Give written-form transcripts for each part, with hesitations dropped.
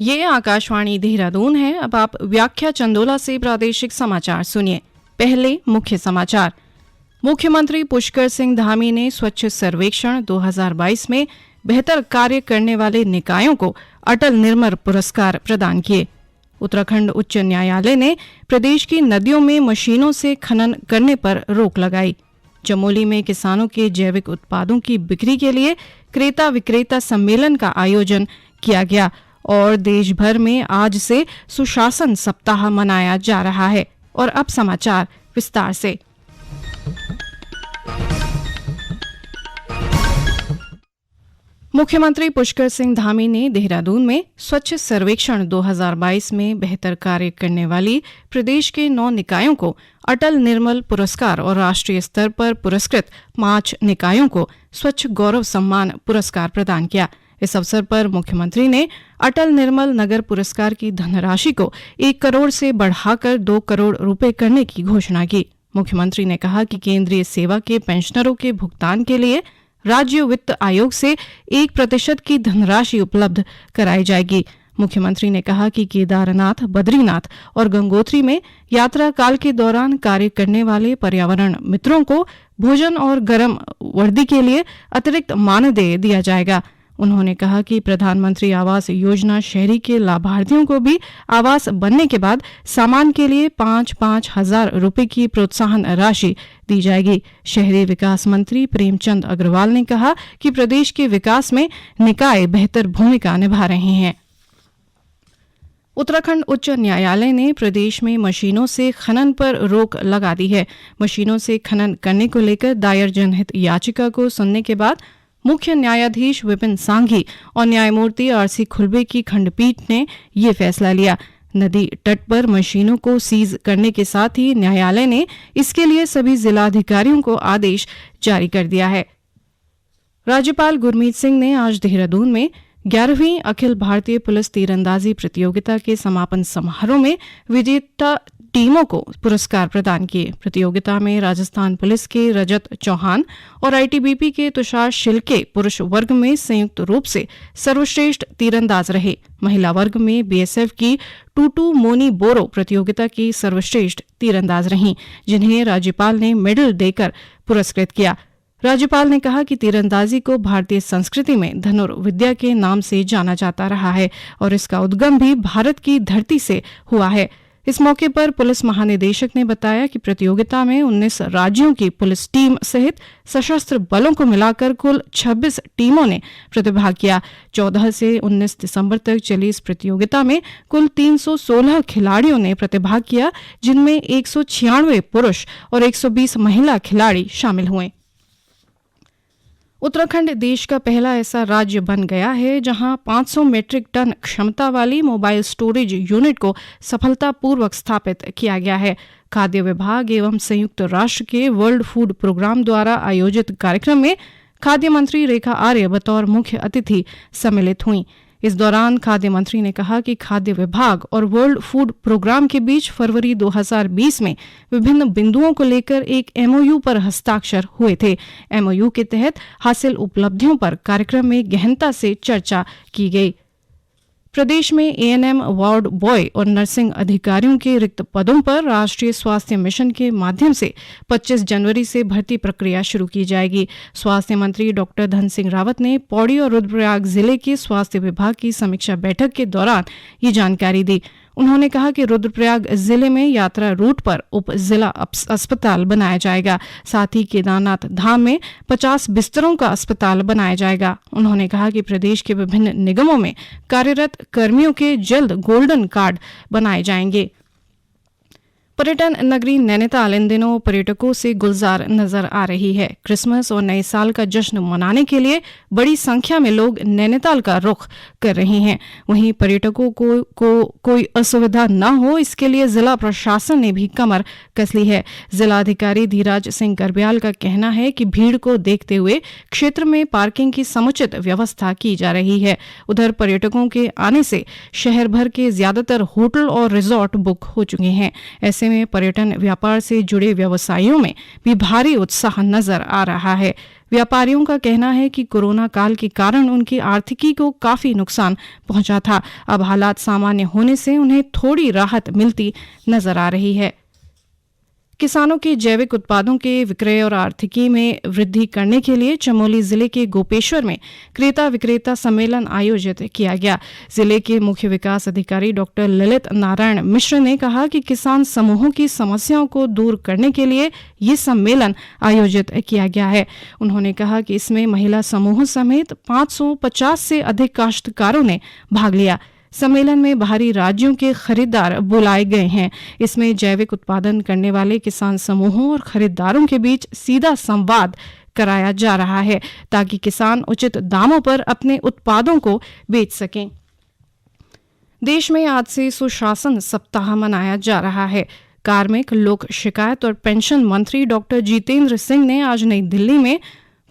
ये आकाशवाणी देहरादून है। अब आप व्याख्या चंदोला से प्रादेशिक समाचार सुनिए। पहले मुख्य समाचार। मुख्यमंत्री पुष्कर सिंह धामी ने स्वच्छ सर्वेक्षण 2022 में बेहतर कार्य करने वाले निकायों को अटल निर्मल पुरस्कार प्रदान किए। उत्तराखंड उच्च न्यायालय ने प्रदेश की नदियों में मशीनों से खनन करने पर रोक लगाई। चमोली में किसानों के जैविक उत्पादों की बिक्री के लिए क्रेता विक्रेता सम्मेलन का आयोजन किया गया और देश भर में आज से सुशासन सप्ताह मनाया जा रहा है। और अब समाचार विस्तार से। मुख्यमंत्री पुष्कर सिंह धामी ने देहरादून में स्वच्छ सर्वेक्षण 2022 में बेहतर कार्य करने वाली प्रदेश के 9 निकायों को अटल निर्मल पुरस्कार और राष्ट्रीय स्तर पर पुरस्कृत 5 निकायों को स्वच्छ गौरव सम्मान पुरस्कार प्रदान किया। इस अवसर पर मुख्यमंत्री ने अटल निर्मल नगर पुरस्कार की धनराशि को 1 करोड़ से बढ़ाकर 2 करोड़ रुपए करने की घोषणा की। मुख्यमंत्री ने कहा कि केंद्रीय सेवा के पेंशनरों के भुगतान के लिए राज्य वित्त आयोग से 1% की धनराशि उपलब्ध कराई जाएगी। मुख्यमंत्री ने कहा कि केदारनाथ, बद्रीनाथ और गंगोत्री में यात्रा काल के दौरान कार्य करने वाले पर्यावरण मित्रों को भोजन और गर्म वर्दी के लिए अतिरिक्त मानदेय दिया जाएगा। उन्होंने कहा कि प्रधानमंत्री आवास योजना शहरी के लाभार्थियों को भी आवास बनने के बाद सामान के लिए 5-5 हजार रुपए की प्रोत्साहन राशि दी जाएगी। शहरी विकास मंत्री प्रेमचंद अग्रवाल ने कहा कि प्रदेश के विकास में निकाय बेहतर भूमिका निभा रहे हैं। उत्तराखंड उच्च न्यायालय ने प्रदेश में मशीनों से खनन पर रोक लगा दी है। मशीनों से खनन करने को लेकर दायर जनहित याचिका को सुनने के बाद मुख्य न्यायाधीश विपिन सांघी और न्यायमूर्ति आरसी खुल्बे की खंडपीठ ने ये फैसला लिया। नदी तट पर मशीनों को सीज करने के साथ ही न्यायालय ने इसके लिए सभी जिलाधिकारियों को आदेश जारी कर दिया है। राज्यपाल गुरमीत सिंह ने आज देहरादून में 11वीं अखिल भारतीय पुलिस तीरंदाजी प्रतियोगिता के समापन समारोह में विजेता टीमों को पुरस्कार प्रदान किए। प्रतियोगिता में राजस्थान पुलिस के रजत चौहान और आईटीबीपी के तुषार शिल्के पुरुष वर्ग में संयुक्त रूप से सर्वश्रेष्ठ तीरंदाज रहे। महिला वर्ग में बीएसएफ की टूटू मोनी बोरो प्रतियोगिता की सर्वश्रेष्ठ तीरंदाज रहीं, जिन्हें राज्यपाल ने मेडल देकर पुरस्कृत किया। राज्यपाल ने कहा कि तीरंदाजी को भारतीय संस्कृति में धनुर्विद्या के नाम से जाना जाता रहा है और इसका उद्गम भी भारत की धरती से हुआ है। इस मौके पर पुलिस महानिदेशक ने बताया कि प्रतियोगिता में 19 राज्यों की पुलिस टीम सहित सशस्त्र बलों को मिलाकर कुल 26 टीमों ने प्रतिभाग किया। 14 से 19 दिसंबर तक चली इस प्रतियोगिता में कुल 316 खिलाड़ियों ने प्रतिभाग किया, जिनमें 196 पुरुष और 120 महिला खिलाड़ी शामिल हुए। उत्तराखंड देश का पहला ऐसा राज्य बन गया है जहां 500 मीट्रिक टन क्षमता वाली मोबाइल स्टोरेज यूनिट को सफलतापूर्वक स्थापित किया गया है। खाद्य विभाग एवं संयुक्त राष्ट्र के वर्ल्ड फूड प्रोग्राम द्वारा आयोजित कार्यक्रम में खाद्य मंत्री रेखा आर्य बतौर मुख्य अतिथि सम्मिलित हुई। इस दौरान खाद्य मंत्री ने कहा कि खाद्य विभाग और वर्ल्ड फूड प्रोग्राम के बीच फरवरी 2020 में विभिन्न बिंदुओं को लेकर एक एमओयू पर हस्ताक्षर हुए थे। एमओयू के तहत हासिल उपलब्धियों पर कार्यक्रम में गहनता से चर्चा की गई। प्रदेश में एएनएम, वार्ड बॉय और नर्सिंग अधिकारियों के रिक्त पदों पर राष्ट्रीय स्वास्थ्य मिशन के माध्यम से 25 जनवरी से भर्ती प्रक्रिया शुरू की जाएगी। स्वास्थ्य मंत्री डॉक्टर धन सिंह रावत ने पौड़ी और रुद्रप्रयाग जिले के स्वास्थ्य विभाग की समीक्षा बैठक के दौरान ये जानकारी दी। उन्होंने कहा कि रुद्रप्रयाग जिले में यात्रा रूट पर उप जिला अस्पताल बनाया जाएगा। साथ ही केदारनाथ धाम में 50 बिस्तरों का अस्पताल बनाया जाएगा। उन्होंने कहा कि प्रदेश के विभिन्न निगमों में कार्यरत कर्मियों के जल्द गोल्डन कार्ड बनाए जाएंगे। पर्यटन नगरी नैनीताल इन दिनों पर्यटकों से गुलजार नजर आ रही है। क्रिसमस और नए साल का जश्न मनाने के लिए बड़ी संख्या में लोग नैनीताल का रुख कर रहे हैं। वहीं पर्यटकों को कोई असुविधा न हो, इसके लिए जिला प्रशासन ने भी कमर कस ली है। जिलाधिकारी धीराज सिंह गर्ब्याल का कहना है कि भीड़ को देखते हुए क्षेत्र में पार्किंग की समुचित व्यवस्था की जा रही है। उधर पर्यटकों के आने से शहर भर के ज्यादातर होटल और रिजॉर्ट बुक हो चुके हैं। ऐसे ऐसे में पर्यटन व्यापार से जुड़े व्यवसायियों में भी भारी उत्साह नजर आ रहा है। व्यापारियों का कहना है कि कोरोना काल के कारण उनकी आर्थिकी को काफी नुकसान पहुंचा था। अब हालात सामान्य होने से उन्हें थोड़ी राहत मिलती नजर आ रही है। किसानों के जैविक उत्पादों के विक्रय और आर्थिकी में वृद्धि करने के लिए चमोली जिले के गोपेश्वर में क्रेता विक्रेता सम्मेलन आयोजित किया गया। जिले के मुख्य विकास अधिकारी डॉक्टर ललित नारायण मिश्र ने कहा कि किसान समूहों की समस्याओं को दूर करने के लिए ये सम्मेलन आयोजित किया गया है। उन्होंने कहा कि इसमें महिला समूहों समेत 550 से अधिक काश्तकारों ने भाग लिया। सम्मेलन में बाहरी राज्यों के खरीदार बुलाए गए हैं। इसमें जैविक उत्पादन करने वाले किसान समूहों और खरीदारों के बीच सीधा संवाद कराया जा रहा है ताकि किसान उचित दामों पर अपने उत्पादों को बेच सकें। देश में आज से सुशासन सप्ताह मनाया जा रहा है। कार्मिक, लोक शिकायत और पेंशन मंत्री डॉक्टर जितेंद्र सिंह ने आज नई दिल्ली में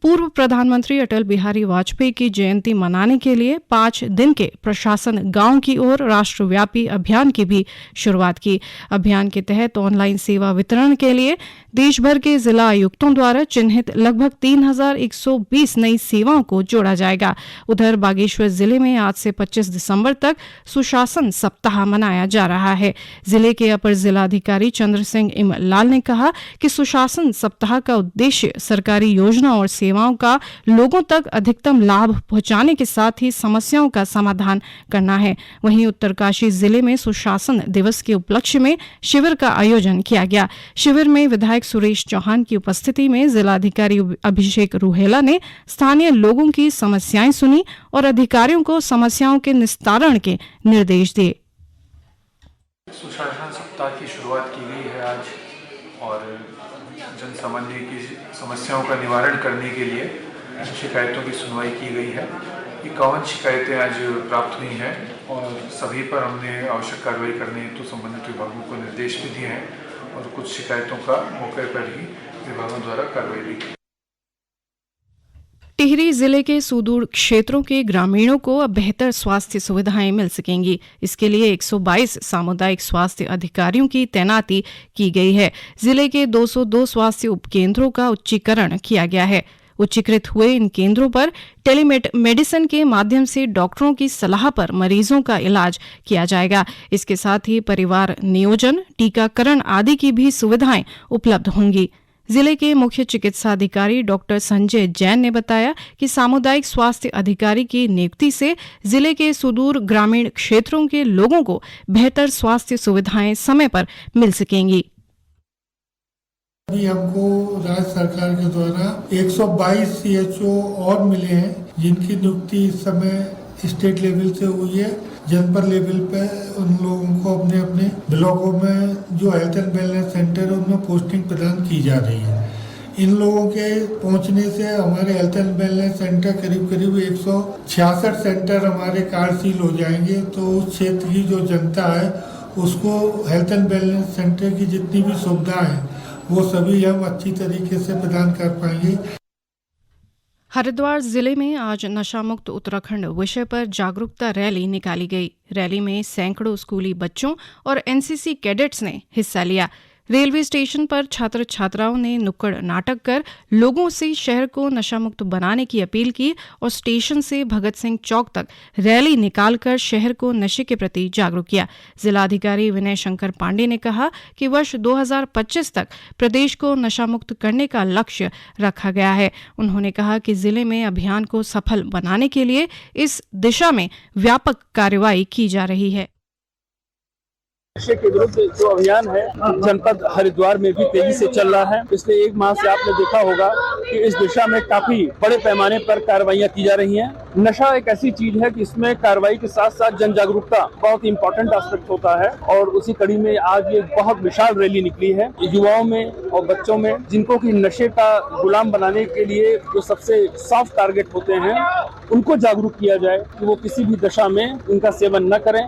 पूर्व प्रधानमंत्री अटल बिहारी वाजपेयी की जयंती मनाने के लिए 5 दिन के प्रशासन गांव की ओर राष्ट्रव्यापी अभियान की भी शुरुआत की। अभियान के तहत ऑनलाइन सेवा वितरण के लिए देश भर के जिला आयुक्तों द्वारा चिन्हित लगभग 3120 नई सेवाओं को जोड़ा जाएगा। उधर बागेश्वर जिले में आज से 25 दिसंबर तक सुशासन सप्ताह मनाया जा रहा है। जिले के अपर जिलाधिकारी चंद्र सिंह इमलाल ने कहा कि सुशासन सप्ताह का उद्देश्य सरकारी योजना और सेवाओं का लोगों तक अधिकतम लाभ पहुंचाने के साथ ही समस्याओं का समाधान करना है। वहीं उत्तरकाशी जिले में सुशासन दिवस के उपलक्ष्य में शिविर का आयोजन किया गया। शिविर में विधायक सुरेश चौहान की उपस्थिति में जिलाधिकारी अभिषेक रुहेला ने स्थानीय लोगों की समस्याएं सुनी और अधिकारियों को समस्याओं के निस्तारण के निर्देश दिए। सुशासन सप्ताह की शुरुआत की गई है आज और जन सामान्य की समस्याओं का निवारण करने के लिए शिकायतों की सुनवाई की गई है। 51 शिकायतें आज प्राप्त हुई हैं और सभी पर हमने आवश्यक कार्रवाई करने हेतु संबंधित विभागों को निर्देश भी दिए हैं और कुछ शिकायतों का मौके पर ही विभागों द्वारा कार्रवाई भी की। टिहरी जिले के सुदूर क्षेत्रों के ग्रामीणों को अब बेहतर स्वास्थ्य सुविधाएं मिल सकेंगी। इसके लिए 122 सामुदायिक स्वास्थ्य अधिकारियों की तैनाती की गई है। जिले के 202 स्वास्थ्य उपकेंद्रों का उच्चीकरण किया गया है। उच्चीकृत हुए इन केंद्रों पर टेलीमेडिसिन के माध्यम से डॉक्टरों की सलाह पर मरीजों का इलाज किया जाएगा। इसके साथ ही परिवार नियोजन, टीकाकरण आदि की भी सुविधाएं उपलब्ध होंगी। जिले के मुख्य चिकित्सा अधिकारी डॉक्टर संजय जैन ने बताया कि सामुदायिक स्वास्थ्य अधिकारी की नियुक्ति से जिले के सुदूर ग्रामीण क्षेत्रों के लोगों को बेहतर स्वास्थ्य सुविधाएं समय पर मिल सकेंगी। अभी हमको राज्य सरकार के द्वारा 122 सीएचओ और मिले हैं, जिनकी नियुक्ति इस समय स्टेट लेवल से हुई है। जनपद लेवल पे उन लोगों को अपने अपने ब्लॉकों में जो हेल्थ एंड वेलनेस सेंटर है उनमें पोस्टिंग प्रदान की जा रही है। इन लोगों के पहुंचने से हमारे हेल्थ एंड वेलनेस सेंटर करीब 166 सेंटर हमारे कार्यशील हो जाएंगे। तो उस क्षेत्र की जो जनता है उसको हेल्थ एंड वेलनेस सेंटर की जितनी भी सुविधाएं हैं वो सभी हम अच्छी तरीके से प्रदान कर पाएंगे। हरिद्वार जिले में आज नशा मुक्त उत्तराखंड विषय पर जागरूकता रैली निकाली गई। रैली में सैकड़ों स्कूली बच्चों और एनसीसी कैडेट्स ने हिस्सा लिया। रेलवे स्टेशन पर छात्र छात्राओं ने नुक्कड़ नाटक कर लोगों से शहर को नशा मुक्त बनाने की अपील की और स्टेशन से भगत सिंह चौक तक रैली निकालकर शहर को नशे के प्रति जागरूक किया। जिलाधिकारी विनय शंकर पांडे ने कहा कि वर्ष 2025 तक प्रदेश को नशा मुक्त करने का लक्ष्य रखा गया है। उन्होंने कहा कि जिले में अभियान को सफल बनाने के लिए इस दिशा में व्यापक कार्रवाई की जा रही है। नशे के विरुद्ध जो अभियान है जनपद हरिद्वार में भी तेजी से चल रहा है। पिछले 1 माह से आपने देखा होगा कि इस दिशा में काफी बड़े पैमाने पर कार्रवाइयां की जा रही हैं। नशा एक ऐसी चीज है कि इसमें कार्रवाई के साथ साथ जन जागरूकता बहुत इंपॉर्टेंट एस्पेक्ट होता है और उसी कड़ी में आज ये बहुत विशाल रैली निकली है। युवाओं में और बच्चों में जिनको कि नशे का गुलाम बनाने के लिए जो सबसे सॉफ्ट टारगेट होते हैं उनको जागरूक किया जाए कि वो किसी भी दशा में इनका सेवन न करें।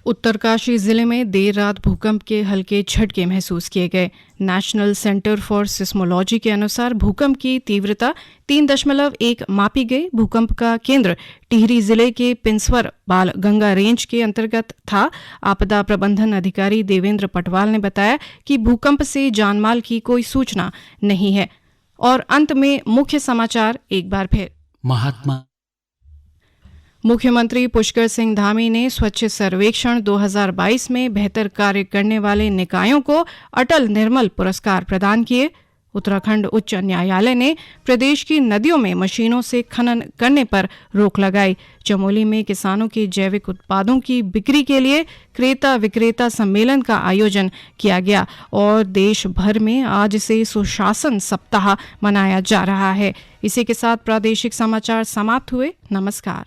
उत्तरकाशी जिले में देर रात भूकंप के हल्के झटके महसूस किए गए। नेशनल सेंटर फॉर सिस्मोलॉजी के अनुसार भूकंप की तीव्रता 3.1 मापी गई। भूकंप का केंद्र टिहरी जिले के पिंसवर बाल गंगा रेंज के अंतर्गत था। आपदा प्रबंधन अधिकारी देवेंद्र पटवाल ने बताया कि भूकंप से जानमाल की कोई सूचना नहीं है। और अंत में मुख्य समाचार एक बार फिर। मुख्यमंत्री पुष्कर सिंह धामी ने स्वच्छ सर्वेक्षण 2022 में बेहतर कार्य करने वाले निकायों को अटल निर्मल पुरस्कार प्रदान किए। उत्तराखंड उच्च न्यायालय ने प्रदेश की नदियों में मशीनों से खनन करने पर रोक लगाई। चमोली में किसानों के जैविक उत्पादों की बिक्री के लिए क्रेता विक्रेता सम्मेलन का आयोजन किया गया। और देश भर में आज से सुशासन सप्ताह मनाया जा रहा है। इसी के साथ प्रादेशिक समाचार समाप्त हुए। नमस्कार।